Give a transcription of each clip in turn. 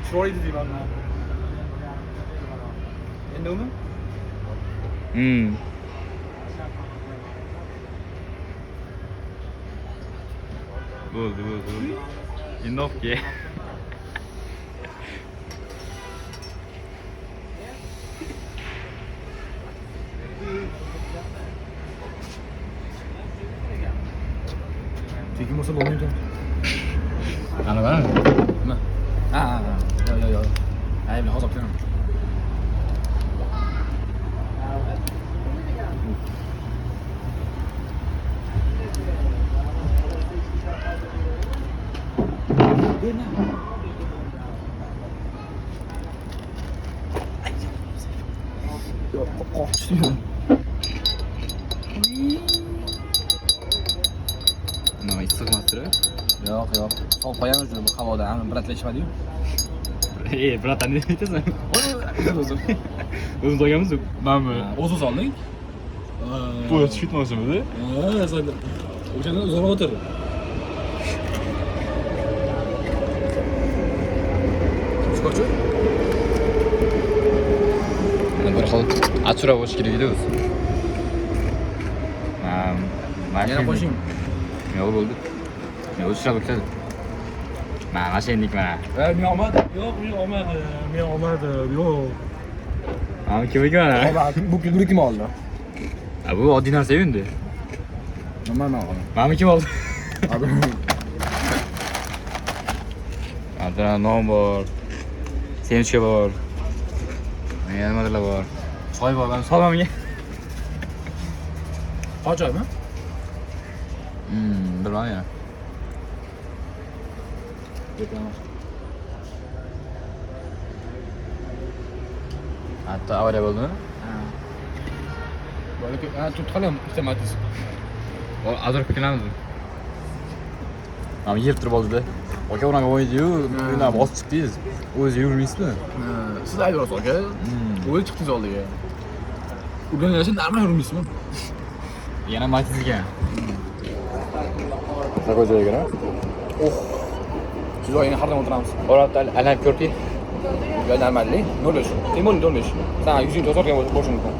chiroyli deyman. Endi uni? Bo'ldi. Endi olib kel. Tekin bo'lsa bo'lmaydi. Ana. Nima? Ha. Yo. Ayni hozir kelaman. Nima issiqmasdir? Yo'q. Sovuq qo'yamiz dedi bu havoda. Ana biratlashmadi-yu. Bratan ne aytasan? O'zim. O'zimiz olganmiz-ku. Menmi? O'zimiz oldik. Poyez tushitmoqchimidi? Sen o'shanda uzoq o'tir. Chiqochi? Bir xil achura bo'lish kerak edi o'zi. Yana qo'shing. Yo'q bo'ldi. O'zi shunday o'tadi. Mana shendek mana. Men olmadim. Yo'q. Mana kim mana? Bu kulni kim oldi? Bu oddiy narsa endi. Mana oldim. Mana kim oldi? Adana non bor. Semchka bor. Yana nimalar bor? Choy bor. Men solmamga. Qochoymi? Bilmadim ya. Hatta avariya bo'ldimi? Tut qolam, istamadingiz. Azroq fikirlandim. Mana yeb turib oldi-da. Aka unaqa o'ydi-yu, undan bosib chiqdingiz. O'zi yurmaysizmi? Siz aytasiz aka. O'zi chiqdingiz oldiga. Urgan yarasha normal yurmaysizmi? Yana Matizga. Qanaqa joyga? Siz oyini har doim o'tiramiz. Orada alam ko'rki. Ya normalli. Nolish. Temur nolish. Sen 100 dollarga bo'lishi mumkin.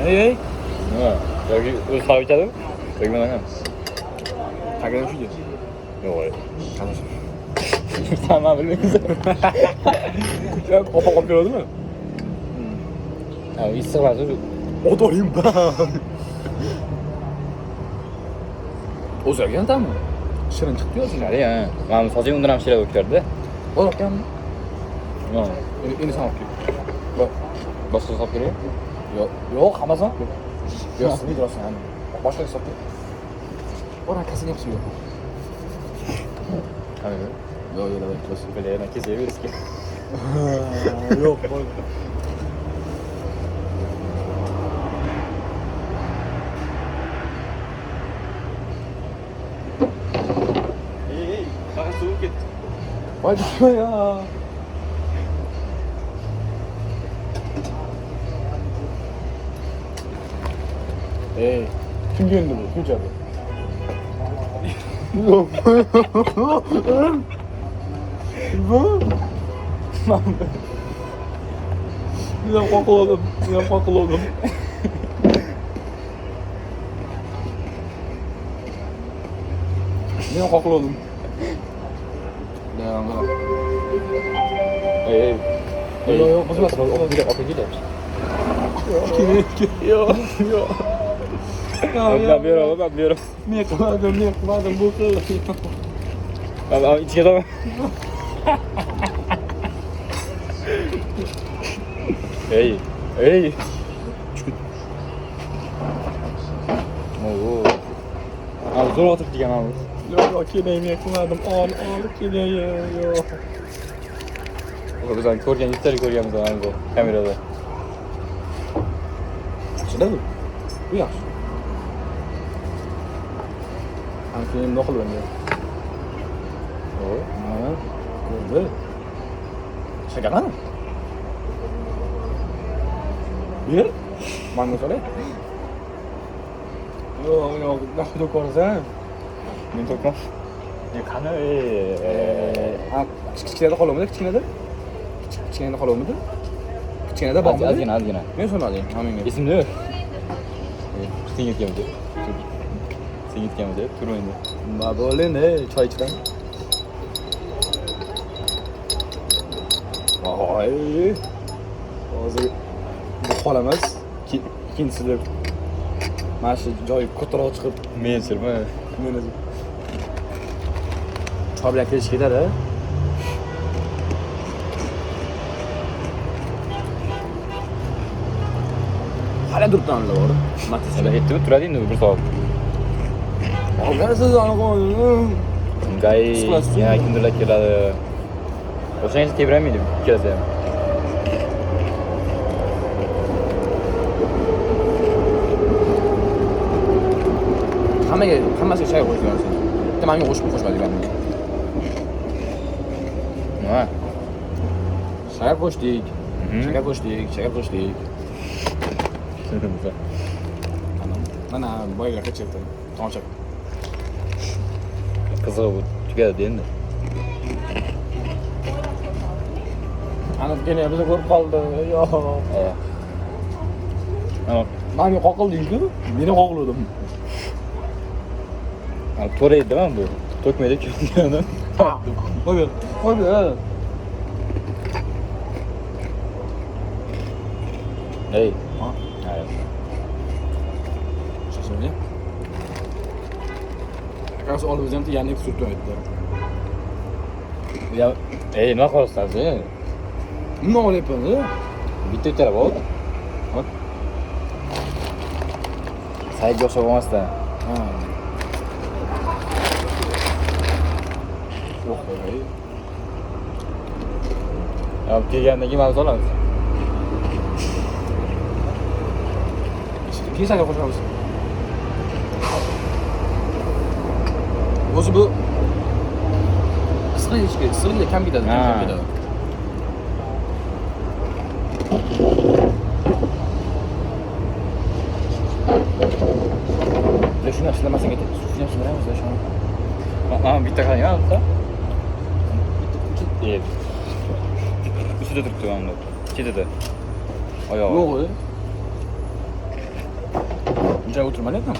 Ey. Nima? Yoki o'zi xavf etadimi? Yoki mana ham. Qanaqa shu? Yo'q. Qanaqa? Tamam bilmaysiz. Ya qo'pol ko'radimi? Ha, issiqmas o'zi. Otoyim bam. O'zargan tammi? Shirin chiqdi yo'q Hadi ya. Mana hozir undan ham shirab o'tkardi. O'zarganmi? Yo'q. Endi sen olib kel. Boshqa hisob kerak? Yo'q, hammasi. Yo'q, siz videosan. Boshqa hisob kel. Ora kasini yapısı yok. Hani Yok davay. böyle yana kesebiliriz ki. Yok koy. İyi. Bana soğuk et. Vay düşme ya. Kim gündü bu? Kim çadı? Yok. Bu? Neden korkuladım? Neden korkuladım? Neden korkuladım? Neden korkuladım? Yok, bozmaz. Bir de okey gider. Yok. Ben biliyorum. Niye kıladım bu kız. Abi içine tamam. Hey. Oo. Abi zor oturup diken abi. Yok gideyim yakaladım. Ağlık gideyim. Yok. O güzel korken yükleri koruyoruz abi kamerada. Şurada mı? Bu yaş. Hangi ne okul ben ya? Oo. Ha, gördü. Şaka lan. Bir. Mango söyle. Yo'q, naqd ko'rsan. Men to'kam. Qani? Kichkinada qolamidi, kichkinada? Kichkinada qolamidi? Kichkinada bormi? Ozgina. Men so'radim, menga. Esimda yo'q. Sen yetganmiz. Sen yetganmiz, tur endi. Nima bo'ldi endi, choy ichdim. Voy. Hozir bu qolamiz. Ikkinchisida mana shu joy ko'taroq chiqib, Men sirma. meni choy bilan kelish ketadi. Hali turibdan bor. Hali yetdimi? Turadi endi bir soat. Siz aniq. Gay, Siqlasizmi? yana kimdirlar keladi. O'shancha tebramaydi ikkalasi ham. Hammasiga choy qo'shgan sen. Bitta menga qo'shmadik menga. Nima? Shakar qo'shdik. Mhm. Shakar qo'shdik. Mana boyga qechirdim. Tomosha. Qizig'i bu tugadi endi. Ana yana bizni ko'rib qoldi. Yo. Ana, Menga qoqildingiz-ku? Meni qoqildim. to'ra edi bu. To'kmaydi kelgani. Qo'y. Ey. Ha? Hayır. Shashimni. Akasi olib o'zim yana surtib aytdi. Ya, nima qilyapsan sen? Nima olyapman? Bitta o'tara bor. Sayga o'xshab olmasdan. Ha. Yo'q, ey. Ya, kelgandan keyin mavzu olamiz. Kesaga qo'shamiz. O'zi bu qisqaga kam ketadi, kam ketadi. Shuni ishlamasak ketadi. Shuni ishlaymiz shuni. Mana bitta qarang, ha. Ey. Ustida turibdi mana. Chetida. Oyog'i. Yo'q. Buncha o'tirmalayapman.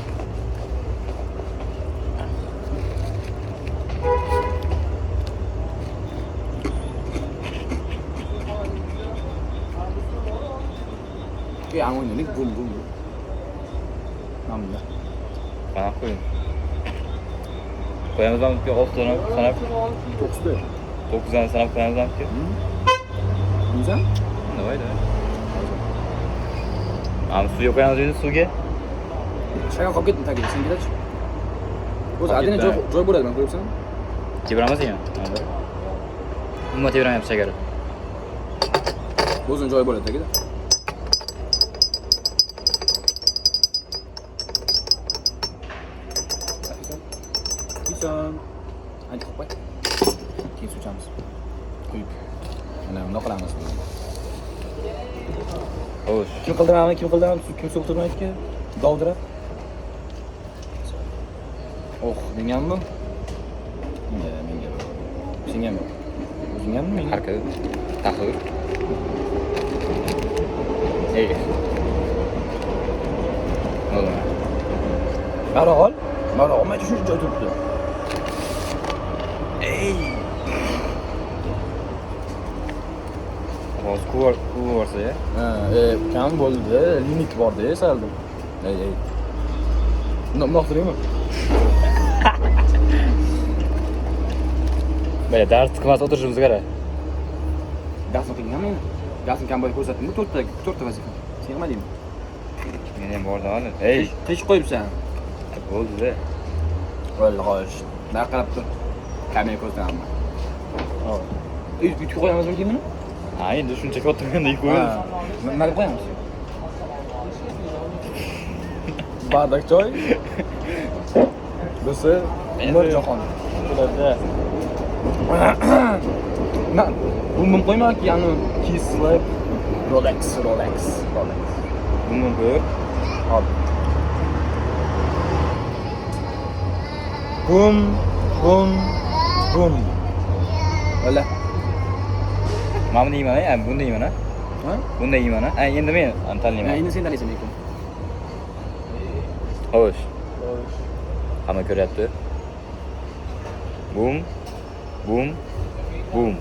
Yang ini bum. Namda. Qanaqa qo'ying. Qo'yamizmi ki 6 dona sanab 9'da. 9 dona sanab qo'yamizmi ki? Güzel. Давай. Am suya qo'yamiz endi suvga. Shaka qolib ketdim tagiga, sen kelachi. O'zi adina joy bo'ladi, men qo'yibsan. Tebramasin ya. Umuman tebramayapti shakar. O'zini joyi bo'ladi tagida. Pison. Hadi qo'y. Keyin suchamiz. Qo'yib. Mana bunday qilamiz. Xo'sh. Kim qildim? Kim so'qtirmaydi-ku? Dovdirab. Oh, menganmi? Menga. Sengami? O'zingami? Menga. Harka. Taxir. Ey. Olma. Marol. Mana shu joy turibdi. Ey. Hozir kuva borsa ya. Kam bo'ldi. Limit bor-da, saldim. Ey. Noqtiraymi? Mana dars qilmas o'tirishimizga qara. Darsni qilganmi? Darsni kam bo'lib ko'rsatdimmi? 4ta vazifa. Sen nimadingmi? Men ham bordim hali. Ey, Hech qo'yibsan. bo'ldi-da. Xo'sh. Nima qarab tur? Kamera ko'rsataman. Hop. Uyga qo'yamizmi kimni? Ha, endi shunchaki o'tirganda qo'yamiz. Nima deb qo'yamiz? Bardak choy. Birsi Umarjahon. Bo'ladi. Na, bundan qo'ymayki, yani kislab Rolex. Bundan qo'yib. Hop. Bum, bum, bum. Valla. Mana buni yeyman, ha, buni yeyman, ha. Ha? Buni yeyman, ha. Endi men tanlayman. Endi sen tanlaysan lekin. Xo'sh. Hamma ko'ryapti. Bum, bum, bum.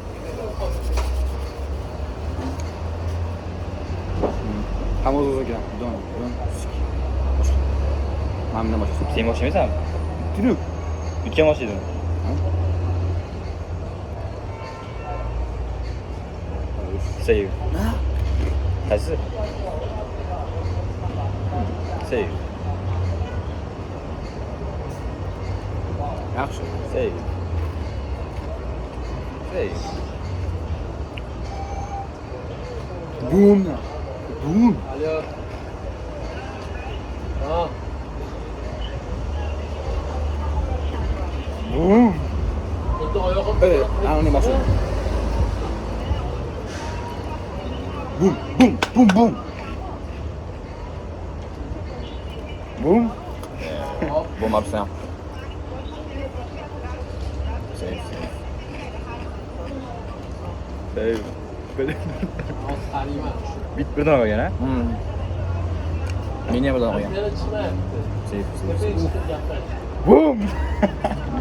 Hamma o'z-o'ziga. Don. Mamnun boshqa. Sen boshlaysanmi? Turib. Yutgan boshlaydim. Save. Qaysi? Save. Yaxshi. Save. Save. Bum. Bum. Alo. Ha. Bum. Endi oyog'im. Evet, ana başla. Bum, bum, bum, bum. Bum. Bum yapsın. Save, save. Save. Bit birdan olgan, ha? Meni ham bilan qo'ygan. Save, save. Bum.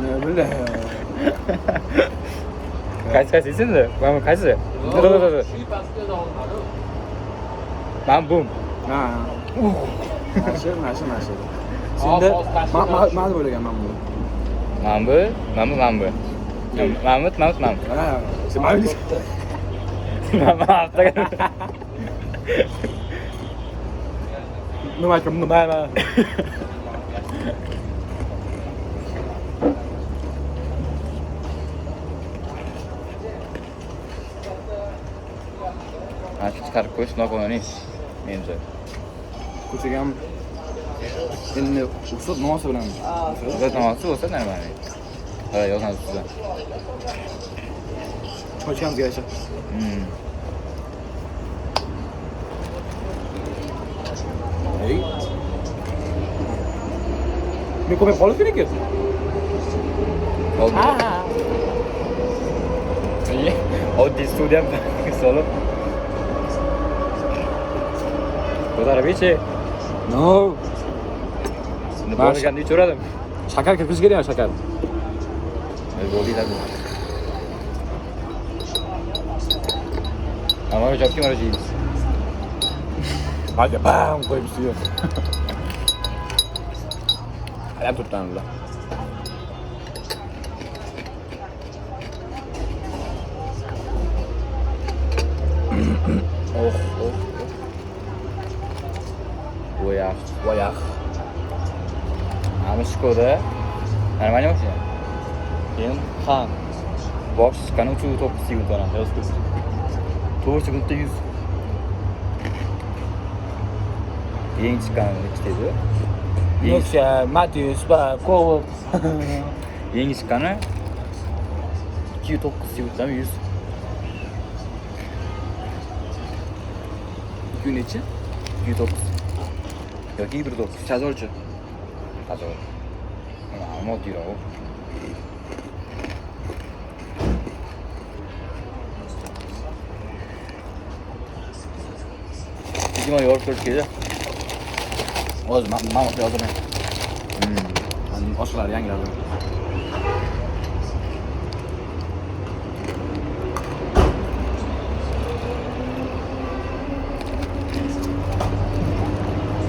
Ne bileyim. Qaysi endi? Mana qaysi? Dur. Men bum. Ha. Nasıl. Şimdi ma'lum o'ylagan men buni. Mambu. Mahmud. Ha, sen ma'lum. Nima aytdim, nima. Shu chiqarib qo'yish noqonuniy. Menimcha. Ko'chaga ham endi ustoz namozi bilan. Ustoz namozi bo'lsa normalniy. Ha, yozgan ustidan. Qo'chamiz gacha. Ey. Men ko'payib qolish kerak ekan. Oldu. Oddiy student solib. Ko'tarib ichi. No. Uni bo'lganda ichaverdim. Shakar kirgiz kerak, shakar. Bo'ldilar bu. Amaro jobga mara jeymiz. Hadi bam qo'yib ustiga. Qarab turibman ular. Oh. Voyaq. Mana Skoda. Нормально вообще? Keyin ham. Box chiqqani uchun 9 sekund ona. Yozib 9 sekundda 100. Keyin chiqqani nechi dedi? Nexia, Matius, Cobalt. Yangi chiqqani 209 sekundda 100. Kun nechi? 209. Yoki 109. Chazorchi. Qazor. Ammo oddiyroq. Nima yorib ko'rish kerak? O'zi men yozaman. Boshqalar yangilar.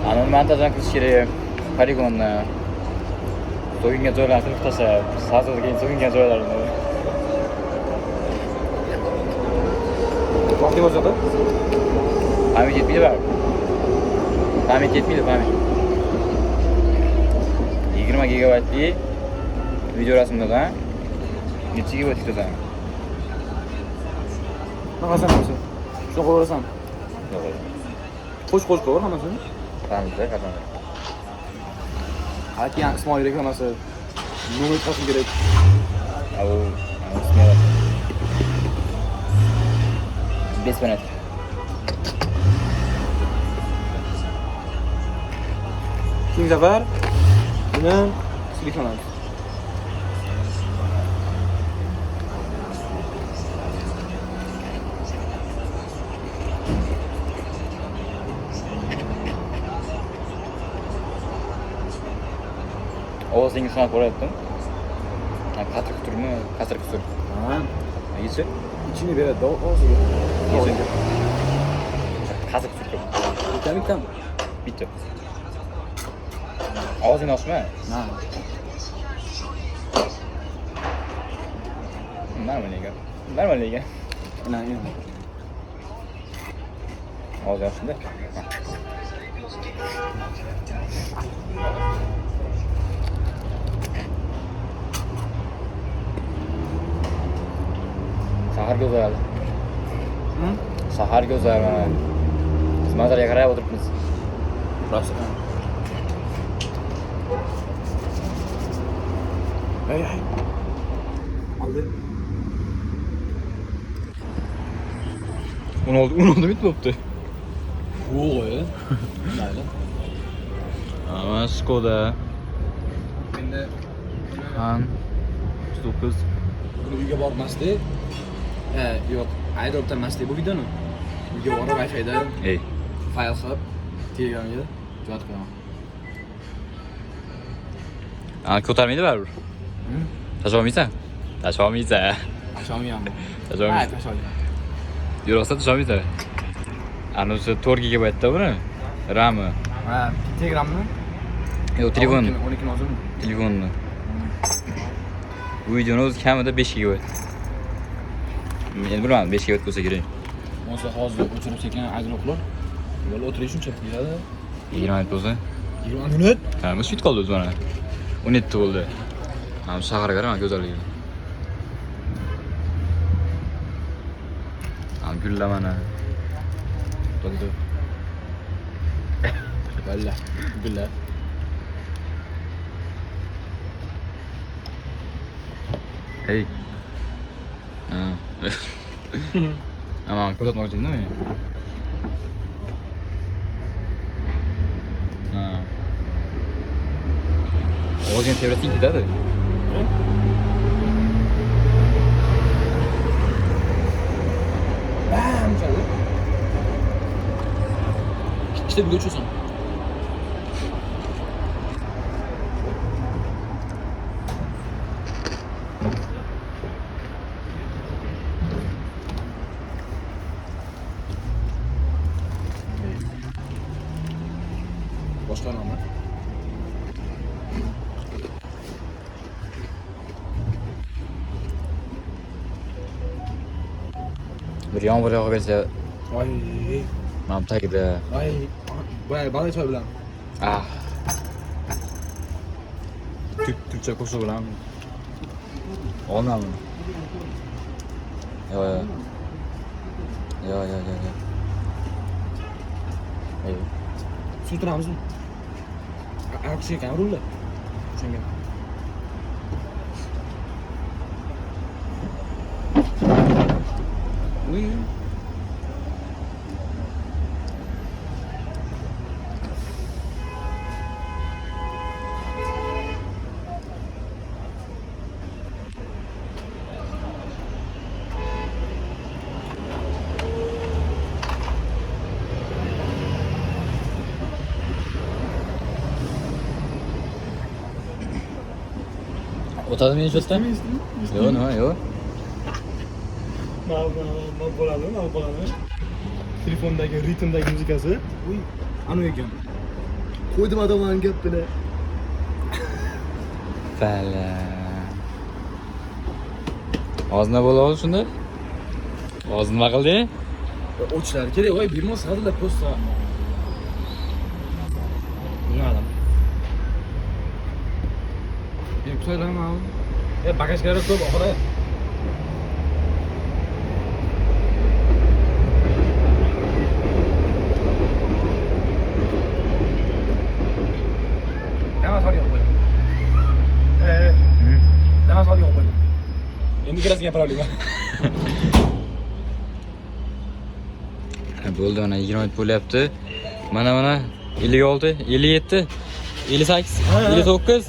Ana montajdan kirish kerak. Poligonni. So'yingan joylarni qilib tashlab, sazdan keyin so'yingan joylarni. Vaqt o'zadi. Pamit yetmaydi. Pamit. 20 gigabaytli video rasmlardan necha gigabayt kutasan? Naqasan bo'lsa. Shuni qo'yverasan. Qo'sh qo'yver hammasini. Pamit qachon? Haki yangi Ismoil reklamasi. Nomer chiqashi kerak. Au, smela. 5 minut. Keyingi safar buni silik qilamiz. Og'zingiz sanab ko'ryaptim. Qattiq turmi, qasir qisir. Ha. Yechi. İçini beradi, og'ziga. Yechi. Qasir qisir. Kam. Bitti. Og'zingni ochma. Ha. Normal ekan. Mana endi. Og'zing ochdi. Sahar go'zal. Sahar go'zal mana. Biz manzaraga qarab o'tiribmiz. Rost. Hey. Aldı. 10 oldu bitmabdi. Yo'q, mayli. Ama Skoda. Endi Han 9. buni uyga bormasdi. Yo'q, aeroportdan emasdi bu videoni. Uyga borib Wi-Fi'da Ey. fayl qilib Telegramga jo'natib qo'yaman. Ko'tarmaydi baribir. Tasholmaysan? Tasholmaysan. Tasholmayapman. Tasholmaysan. Tasholmayapman. Yo'qsa tasholmaysan. Ana o'sha 4 gigabaytda buni. RAM-i. Ha, Telegramni? Yo'q, telefon. 12 nozirmi? Telefonni. Bu videoni o'zi kamida 5 gigabayt. Men bilmadim 5 gigabayt bo'lsa kerak. Bo'lsa hozir o'chirib sekin aydroqlar. Yo'l o'tirish shuncha keladi. 20 minut bo'lsa. 20 minut. Ha, bu sut qoldi o'zi mana. 17 bo'ldi. Mana bu shaharga qaraman go'zalligi. Ham gullar mana. Bo'ldi. Valla, gullar. Hey. Ha. Ama ko'rsatmoqchi edimmi? Ha. O'zing tebrasing ketadi. Bam qildi. İşte bir geçiyorsun. Boshqa nima? Bir yomg'ir yog'aversa, Ay, mana tagida. ay, bana choy bilan. Ah. Türkçe koşu bilan. Olmadı. Yo. Ey. Suv turamizmi? Aqsh ekan rulda. Shunga. Uy. O'tadimi men shu yerda? Yo'q, nima, yo'q. Mal bo'ladi. Telefondagi ritmdagi muzikasi. Uy, anu ekan. Qo'ydim odamlarning gapini. Bala. Hozir nima bo'ladi shunda? Hozir nima qilding? O'chlari kerak, voy, bilmas hadilar просто. Bilmadim. Yuksaklarim al. Bagajlari ko'p oxiri. Nima so'rayapti qo'y. Nima so'rayapti qo'y. Endi kirasiga gapiraverayman. Bo'ldi, mana 20 minut bo'lyapti. Mana 56, 57, 58, 59.